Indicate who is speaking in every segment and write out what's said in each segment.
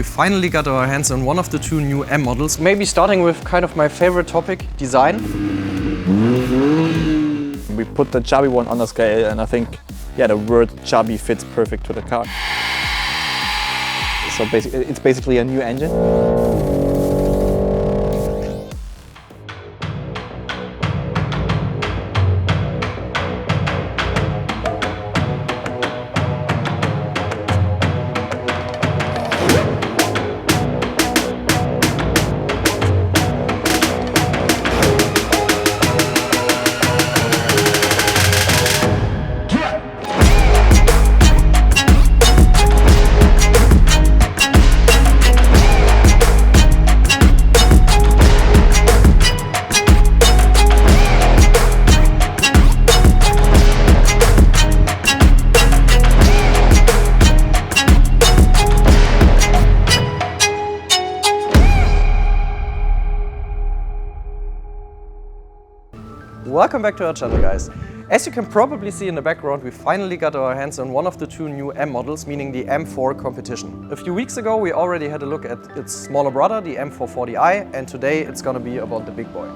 Speaker 1: we finally got our hands on one of the two new M models.
Speaker 2: Maybe starting with kind of my favorite topic, design.
Speaker 3: We put the chubby one on the scale, and I think, yeah, the word chubby fits perfect to the car. So it's basically a new engine.
Speaker 1: Welcome back to our channel, guys. As you can probably see in the background, we finally got our hands on one of the two new M models, meaning the M4 Competition. A few weeks ago we already had a look at its smaller brother, the M440i, and today it's gonna be about the big boy.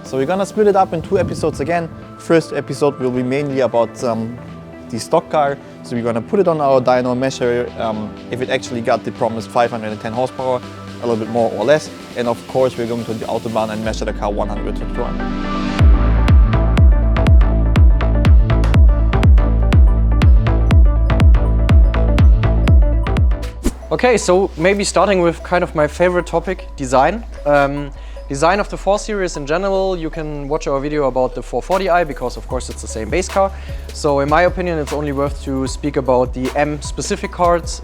Speaker 3: So we're gonna split it up in 2 episodes again. First episode will be mainly about the stock car. So we're gonna put it on our dyno, measure if it actually got the promised 510 horsepower, a little bit more or less. And of course we're going to the Autobahn and measure the car 100 to 200.
Speaker 2: Okay, so maybe starting with kind of my favorite topic, design. Design of the 4 Series in general, you can watch our video about the 440i because of course it's the same base car. So in my opinion it's only worth to speak about the M specific parts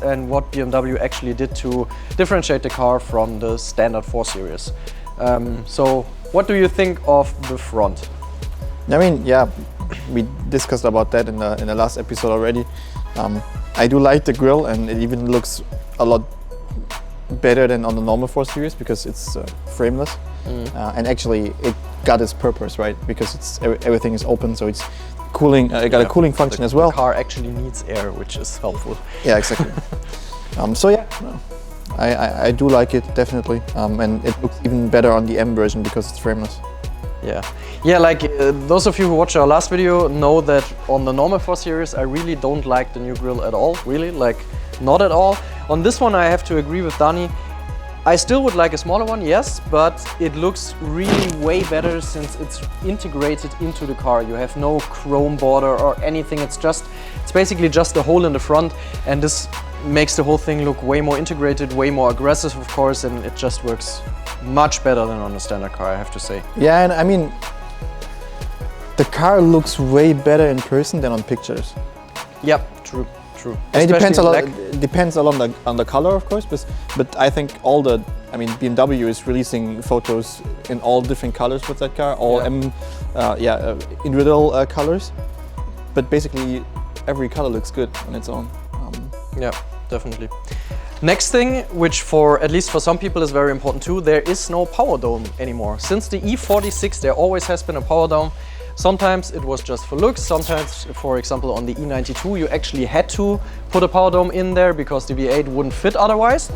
Speaker 2: and what BMW actually did to differentiate the car from the standard 4 Series. So what do you think of the front?
Speaker 3: I mean, yeah, we discussed about that in the last episode already. I do like the grille, and it even looks a lot better than on the normal 4 Series because it's frameless. And actually it got its purpose, right? Because it's everything is open, so it's cooling. It got a cooling function as well.
Speaker 2: The car actually needs air, which is helpful.
Speaker 3: Yeah, exactly. So yeah, I do like it definitely, and it looks even better on the M version because it's frameless.
Speaker 2: Yeah, like those of you who watched our last video know that on the normal 4 Series I really don't like the new grille at all, really, like not at all. On this one I have to agree with Dani. I still would like a smaller one, yes, but it looks really way better since it's integrated into the car. You have no chrome border or anything, it's basically just a hole in the front, and this makes the whole thing look way more integrated, way more aggressive of course, and it just works much better than on a standard car, I have to say.
Speaker 3: Yeah, and I mean, the car looks way better in person than on pictures.
Speaker 2: Yep, true.
Speaker 3: And it depends a lot. It depends a lot on the color, of course. But I think BMW is releasing photos in all different colors with that car, all individual colors. But basically, every color looks good on its own.
Speaker 2: Yeah, definitely. Next thing, which at least for some people is very important too, there is no power dome anymore. Since the E46 there always has been a power dome. Sometimes it was just for looks, sometimes, for example, on the E92 you actually had to put a power dome in there because the V8 wouldn't fit otherwise.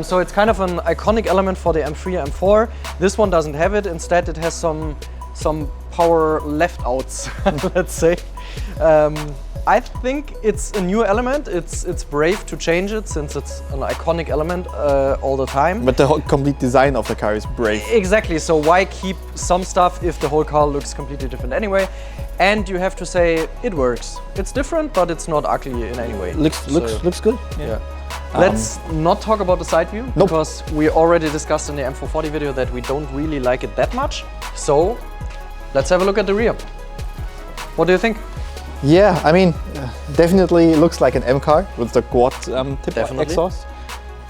Speaker 2: So it's kind of an iconic element for the M3, M4. This one doesn't have it, instead it has some power left outs, let's say. I think it's a new element. It's brave to change it since it's an iconic element all the time.
Speaker 3: But the whole complete design of the car is brave.
Speaker 2: Exactly, so why keep some stuff if the whole car looks completely different anyway? And you have to say it works. It's different, but it's not ugly in any way.
Speaker 3: Looks good.
Speaker 2: Yeah. Let's not talk about the side view, because we already discussed in the M440 video that we don't really like it that much. So let's have a look at the rear. What do you think?
Speaker 3: Yeah, I mean, definitely looks like an M car with the quad tip exhaust.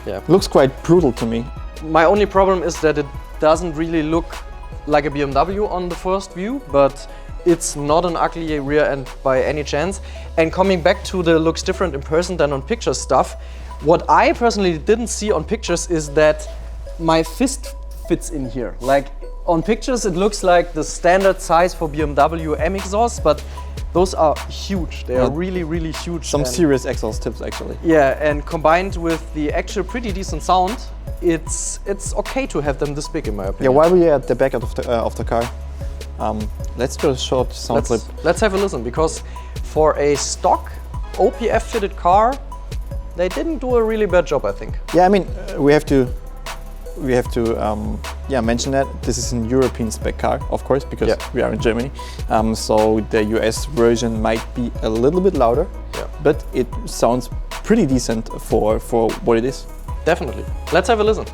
Speaker 2: Yeah.
Speaker 3: Looks quite brutal to me.
Speaker 2: My only problem is that it doesn't really look like a BMW on the first view, but it's not an ugly rear end by any chance. And coming back to the looks different in person than on pictures stuff, what I personally didn't see on pictures is that my fist fits in here. Like on pictures it looks like the standard size for BMW M exhaust, but Those are huge. They are really, really huge.
Speaker 3: Some serious exhaust tips, actually.
Speaker 2: Yeah, and combined with the actual pretty decent sound, it's okay to have them this big, in my opinion.
Speaker 3: Yeah, while we're at the back of the car, let's do a short sound clip.
Speaker 2: Let's have a listen, because for a stock OPF fitted car, they didn't do a really bad job, I think.
Speaker 3: Yeah, I mean, we have to mention that this is an European spec car, of course, because we are in Germany. So the US version might be a little bit louder, but it sounds pretty decent for what it is.
Speaker 2: Definitely. Let's have a listen.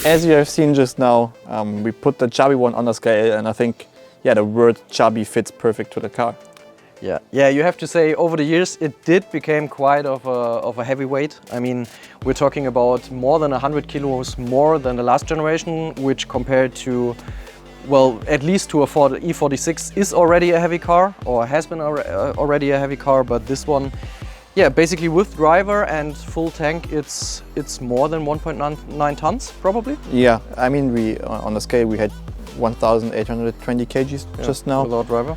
Speaker 3: As you have seen just now, we put the chubby one on the scale, and I think, the word chubby fits perfect to the car.
Speaker 2: Yeah, you have to say, over the years, it did become quite of a heavyweight. I mean, we're talking about more than 100 kilos more than the last generation, which compared to, well, at least to a Ford E46 is already a heavy car, or has been already a heavy car, but this one, basically with driver and full tank, it's more than 1.9 tons, probably.
Speaker 3: Yeah, I mean, on the scale we had 1,820 kgs just now.
Speaker 2: Without driver?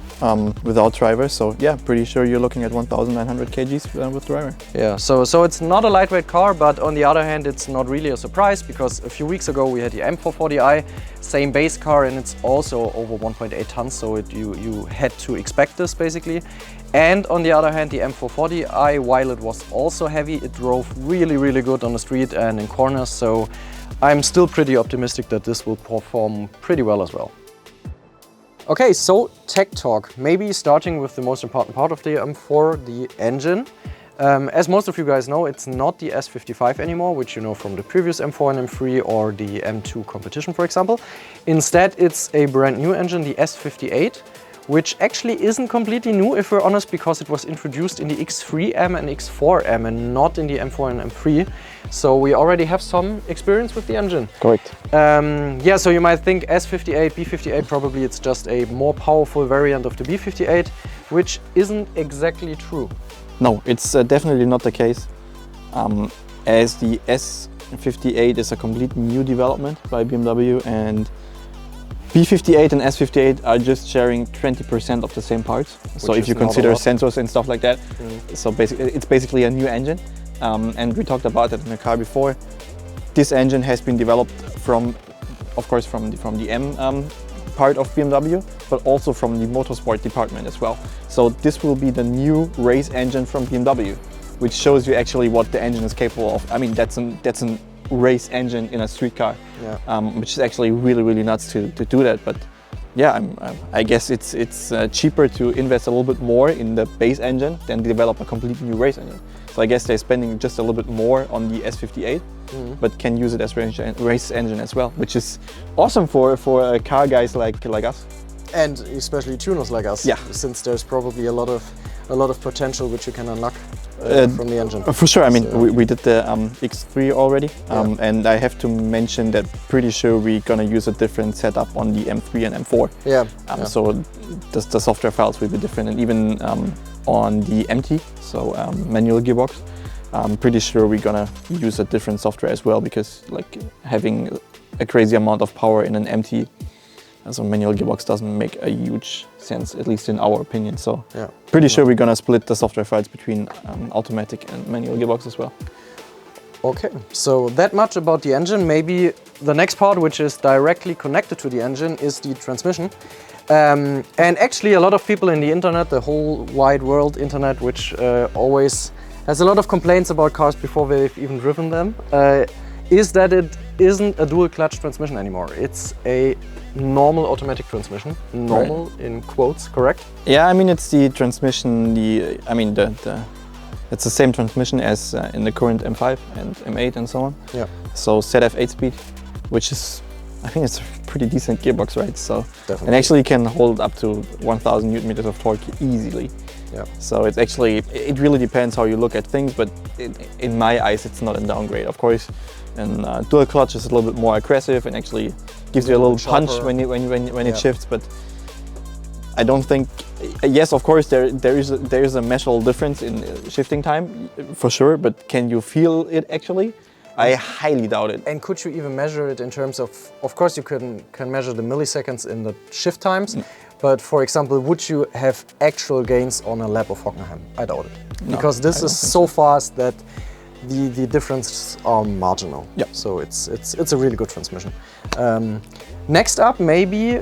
Speaker 3: Without driver, so pretty sure you're looking at 1,900 kgs with driver.
Speaker 2: Yeah, so it's not a lightweight car, but on the other hand, it's not really a surprise, because a few weeks ago we had the M4 40i, same base car, and it's also over 1.8 tons, so you had to expect this, basically. And on the other hand, the M4 40i, while it was also heavy, it drove really, really good on the street and in corners, so I'm still pretty optimistic that this will perform pretty well as well. Okay, so tech talk. Maybe starting with the most important part of the M4, the engine. As most of you guys know, it's not the S55 anymore, which you know from the previous M4 and M3 or the M2 Competition, for example. Instead, it's a brand new engine, the S58, which actually isn't completely new, if we're honest, because it was introduced in the X3M and X4M and not in the M4 and M3. So we already have some experience with the engine.
Speaker 3: Correct.
Speaker 2: So you might think S58, B58, probably it's just a more powerful variant of the B58, which isn't exactly true.
Speaker 3: No, it's definitely not the case, as the S58 is a complete new development by BMW, and B58 and S58 are just sharing 20% of the same parts. So if you consider sensors and stuff like that, so it's basically a new engine. And we talked about it in the car before. This engine has been developed from the M part of BMW, but also from the motorsport department as well. So this will be the new race engine from BMW, which shows you actually what the engine is capable of. I mean, that's an race engine in a street car, which is actually really, really nuts to do that. But I guess it's cheaper to invest a little bit more in the base engine than develop a completely new race engine. So I guess they're spending just a little bit more on the S58, but can use it as race engine as well, which is awesome for car guys like us.
Speaker 2: And especially tuners like us, since there's probably a lot a lot of potential which you can unlock from the engine.
Speaker 3: For sure. I mean,
Speaker 2: So-
Speaker 3: we did the X3 already, and I have to mention that pretty sure we're gonna use a different setup on the M3 and M4.
Speaker 2: Yeah.
Speaker 3: So the software files will be different, and even on the MT, so manual gearbox, I'm pretty sure we're gonna use a different software as well, because like having a crazy amount of power in an MT as a manual gearbox doesn't make a huge sense, at least in our opinion. So pretty sure we're gonna split the software files between automatic and manual gearbox as well.
Speaker 2: Okay, so that much about the engine. Maybe the next part, which is directly connected to the engine, is the transmission. And actually a lot of people in the internet, the whole wide world internet, which always has a lot of complaints about cars before they've even driven them, is that it isn't a dual clutch transmission anymore. It's a normal automatic transmission. Normal in quotes, correct?
Speaker 3: Yeah, I mean, it's the transmission, it's the same transmission as in the current M5 and M8 and so on.
Speaker 2: Yeah.
Speaker 3: So ZF 8-speed, which is, I think it's a pretty decent gearbox, right? So,
Speaker 2: Definitely.
Speaker 3: and actually can hold up to 1000 Newton meters of torque easily.
Speaker 2: Yeah.
Speaker 3: So it's actually, it really depends how you look at things, but in my eyes, it's not a downgrade, of course. And dual clutch is a little bit more aggressive and actually gives you a little punch when it shifts. But I don't think, yes, of course, there is a measurable difference in shifting time for sure. But can you feel it actually? I highly doubt it.
Speaker 2: And could you even measure it in terms of course you can measure the milliseconds in the shift times, but for example, would you have actual gains on a lap of Hockenheim? I doubt it.
Speaker 3: No,
Speaker 2: because this is so fast that the differences are marginal.
Speaker 3: Yeah.
Speaker 2: So it's a really good transmission. Next up, maybe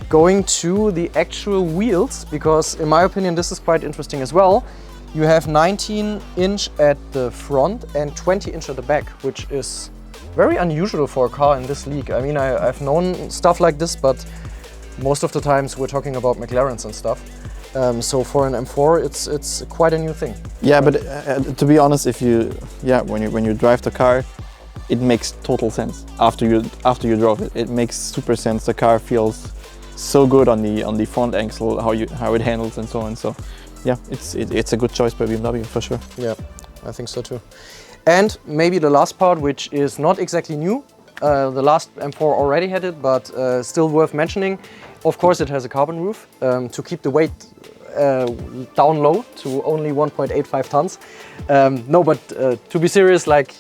Speaker 2: going to the actual wheels, because in my opinion this is quite interesting as well. You have 19-inch at the front and 20-inch at the back, which is very unusual for a car in this league. I mean, I've known stuff like this, but most of the times we're talking about McLarens and stuff. So for an M4, it's quite a new thing.
Speaker 3: Yeah, but to be honest, when you drive the car, it makes total sense. After you drove it, it makes super sense. The car feels so good on the front axle, how it handles and so on. So. Yeah, it's a good choice by BMW for sure.
Speaker 2: Yeah, I think so too. And maybe the last part, which is not exactly new. The last M4 already had it, but still worth mentioning. Of course, it has a carbon roof to keep the weight down low to only 1.85 tons. No, but to be serious, like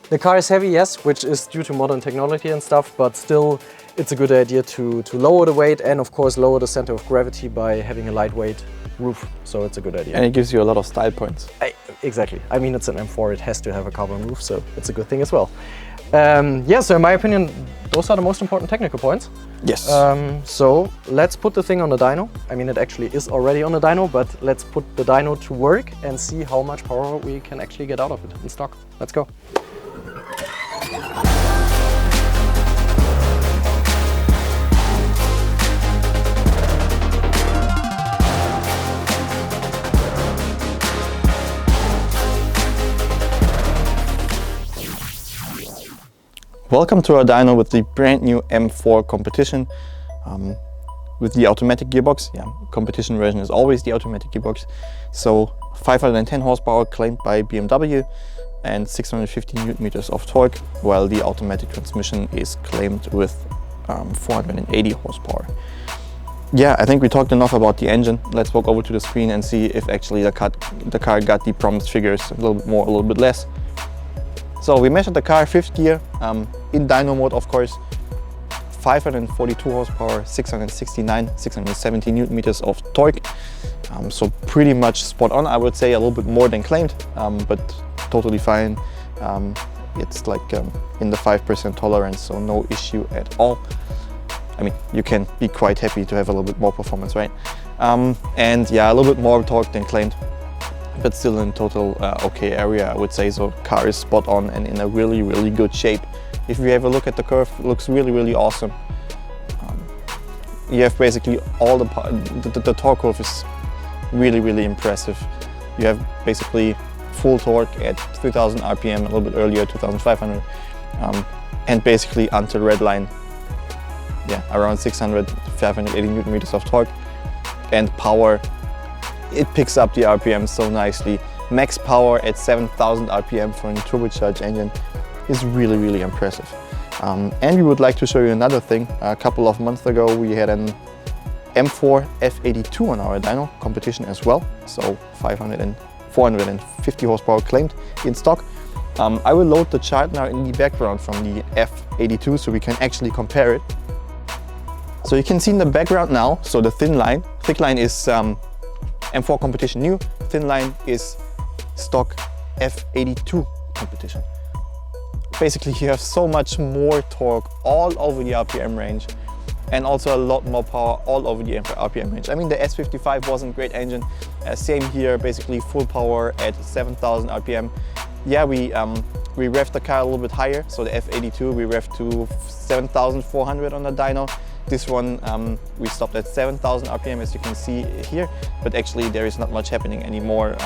Speaker 2: the car is heavy, yes, which is due to modern technology and stuff, but still it's a good idea to lower the weight and of course lower the center of gravity by having a lightweight roof. So it's a good idea.
Speaker 3: And it gives you a lot of style points.
Speaker 2: Exactly. I mean, it's an M4, it has to have a carbon roof, so it's a good thing as well. Yeah, so in my opinion, those are the most important technical points.
Speaker 3: Yes.
Speaker 2: So let's put the thing on the dyno. I mean, it actually is already on the dyno, but let's put the dyno to work and see how much power we can actually get out of it in stock. Let's go.
Speaker 3: Welcome to our dyno with the brand new M4 Competition with the automatic gearbox. Yeah, competition version is always the automatic gearbox. So 510 horsepower claimed by BMW and 650 Newton meters of torque, while the automatic transmission is claimed with 480 horsepower. Yeah, I think we talked enough about the engine. Let's walk over to the screen and see if actually the car got the promised figures, a little bit more, a little bit less. So we measured the car 5th gear, in dyno mode of course, 542 horsepower, 669, 670 Newton meters of torque. So pretty much spot on, I would say, a little bit more than claimed, but totally fine. It's like in the 5% tolerance, so no issue at all. I mean, you can be quite happy to have a little bit more performance, right? And yeah, a little bit more torque than claimed, but still in total okay area, I would say. So car is spot on and in a really, really good shape. If you have a look at the curve, it looks really, really awesome. You have basically all the torque curve is really, really impressive. You have basically full torque at 3000 RPM, a little bit earlier, 2500, and basically until red line, yeah, around 600, 580 Newton meters of torque, and power it picks up the RPM so nicely. Max power at 7,000 RPM for a turbocharged engine is really, really impressive. And we would like to show you another thing. A couple of months ago we had an M4 F82 on our dyno competition as well, so 450 horsepower claimed in stock. I will load the chart now in the background from the F82 so we can actually compare it. So you can see in the background now, so the thick line is M4 Competition new, thin line is stock F82 Competition. Basically you have so much more torque all over the RPM range and also a lot more power all over the RPM range. I mean, the S55 wasn't a great engine, same here, basically full power at 7,000 RPM. Yeah, we revved the car a little bit higher, so the F82 we revved to 7,400 on the dyno. This one we stopped at 7,000 RPM, as you can see here, but actually there is not much happening anymore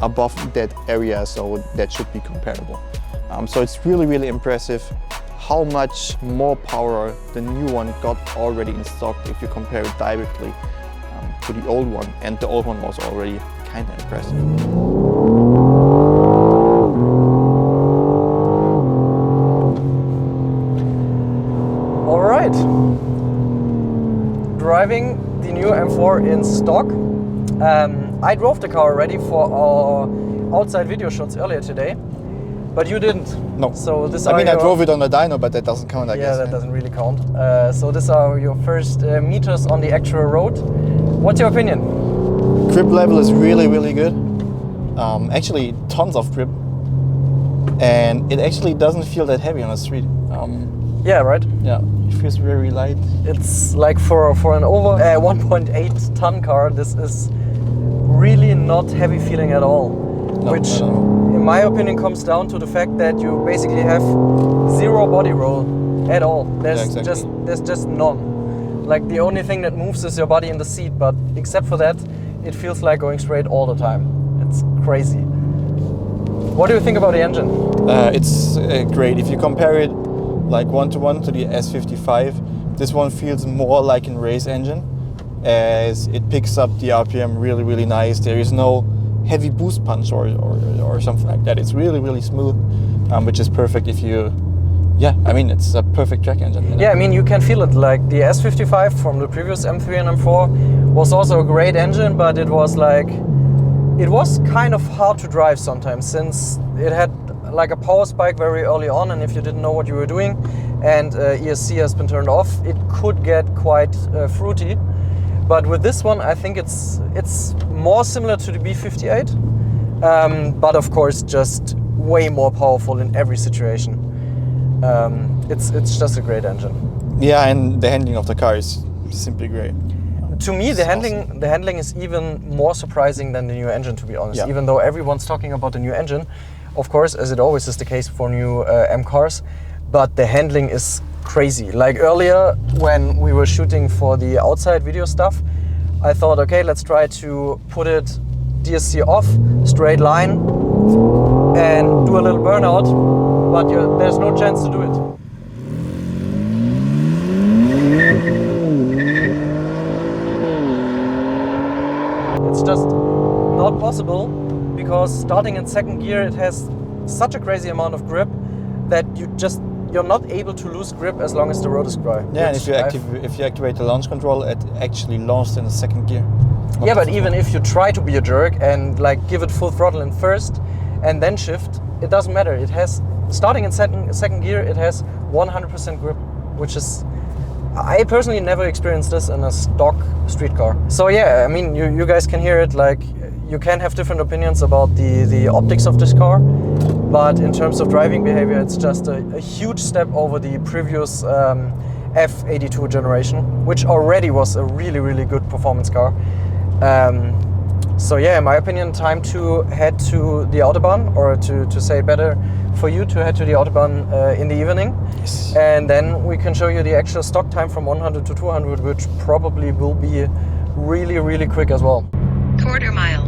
Speaker 3: above that area, so that should be comparable. So it's really, really impressive how much more power the new one got already in stock if you compare it directly to the old one, and the old one was already kind of impressive.
Speaker 1: All right, driving the new M4 in stock. I drove the car already for our outside video shots earlier today. But you didn't.
Speaker 3: No.
Speaker 1: So this
Speaker 3: I drove it on the dyno, but that doesn't count, I guess.
Speaker 1: Yeah, that doesn't really count. So these are your first meters on the actual road. What's your opinion?
Speaker 3: Grip level is really, really good. Actually, tons of grip. And it actually doesn't feel that heavy on the street.
Speaker 1: Yeah, right?
Speaker 3: Yeah, it feels very light.
Speaker 1: It's like for an over 1.8 ton car, this is really not heavy feeling at all.
Speaker 3: No,
Speaker 1: which,
Speaker 3: no.
Speaker 1: in my opinion, comes down to the fact that you basically have zero body roll at all. There's just none. Like the only thing that moves is your body in the seat, but except for that, it feels like going straight all the time. It's crazy. What do you think about the engine?
Speaker 3: It's great. If you compare it like one-to-one to the S55, this one feels more like a race engine, as it picks up the RPM really, really nice. There is no heavy boost punch or something like that. It's really, really smooth, which is perfect if you, yeah, I mean, it's a perfect track engine. You know?
Speaker 1: Yeah, I mean, you can feel it. Like the S55 from the previous M3 and M4 was also a great engine, but it was kind of hard to drive sometimes, since it had like a power spike very early on, and if you didn't know what you were doing and ESC has been turned off, it could get quite fruity. But with this one, I think it's more similar to the B58, but of course just way more powerful in every situation. It's just a great engine.
Speaker 3: Yeah, and the handling of the car is simply great.
Speaker 1: To me, the handling is even more surprising than the new engine, to be honest.
Speaker 3: Yeah.
Speaker 1: Even though everyone's talking about the new engine, of course, as it always is the case for new M cars, but the handling is crazy. Like earlier, when we were shooting for the outside video stuff, I thought, okay, let's try to put it DSC off, straight line, and do a little burnout, but there's no chance to do it. It's just not possible, because starting in second gear, it has such a crazy amount of grip that you're not able to lose grip as long as the road is dry.
Speaker 3: Yeah, and if you activate the launch control, it actually launched in the second gear.
Speaker 1: Yeah, but even if you try to be a jerk and like give it full throttle in first and then shift, it doesn't matter. It has, starting in second gear, it has 100% grip, which is, I personally never experienced this in a stock street car. So yeah, I mean, you guys can hear it, like you can have different opinions about the optics of this car, but in terms of driving behavior, it's just a huge step over the previous F82 generation, which already was a really, really good performance car. So yeah, in my opinion, time to head to the Autobahn, or to say better for you to head to the Autobahn in the evening.
Speaker 3: Yes.
Speaker 1: And then we can show you the actual stock time from 100 to 200, which probably will be really, really quick as well.
Speaker 4: Quarter mile.